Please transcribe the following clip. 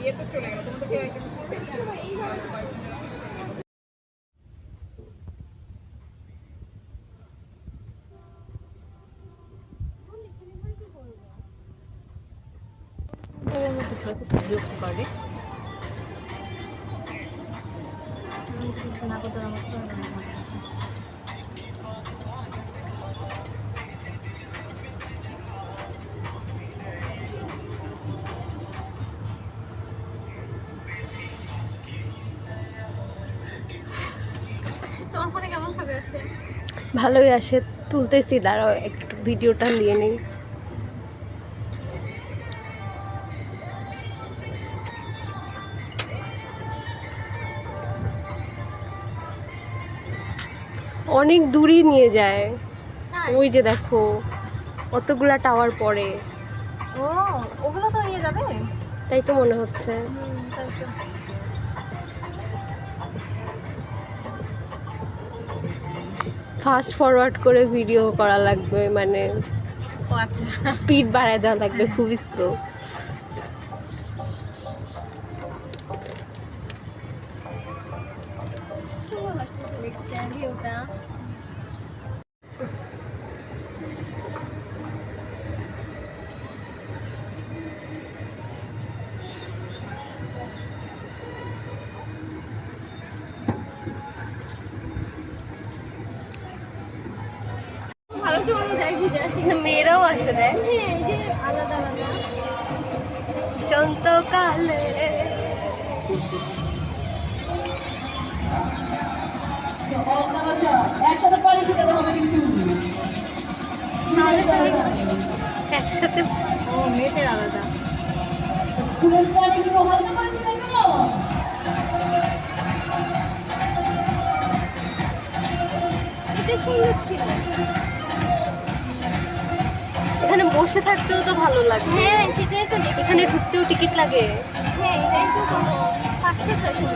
ইয়ে তো চলে গেল তোমাদেরকে একটা বিরক্ত করে না করতে তোমার ফোনে কেমন ছবি আসে? ভালোই আসে, তুলতেছি, দাঁড়াও একটু ভিডিওটা নিয়ে নেই। অনেক দূরই নিয়ে যায়, ওই যে দেখো অতগুলা টাওয়ার পরে। ও ওগুলো তো নিয়ে যাবে, তাই তো মনে হচ্ছে। তাই তো। ফাস্ট ফরওয়ার্ড করে ভিডিও করা লাগবে, মানে ও আচ্ছা স্পিড বাড়ায় দেওয়া লাগবে, খুবই স্লো। দেখতে ভিউটা ভালো চলে যায় ঘুরে আসি। মেয়েরাও আছে দেখ, হ্যাঁ এই যে আলাদা আলাদা বসন্তকালে। একসাথে পানি ছিটাতে হবে কিন্তু একসাথে ও মেয়েদের আলাদা ফুলের পানিগুলো হালকা করে ছিটাই দেবো। এটা সুন্দর ছিল। এখানে বসে থাকতেও তো ভালো লাগে। হ্যাঁ সেটাই তো দেখি। এখানে ঢুকতেও টিকিট লাগে। হ্যাঁ এটাই তো 500 600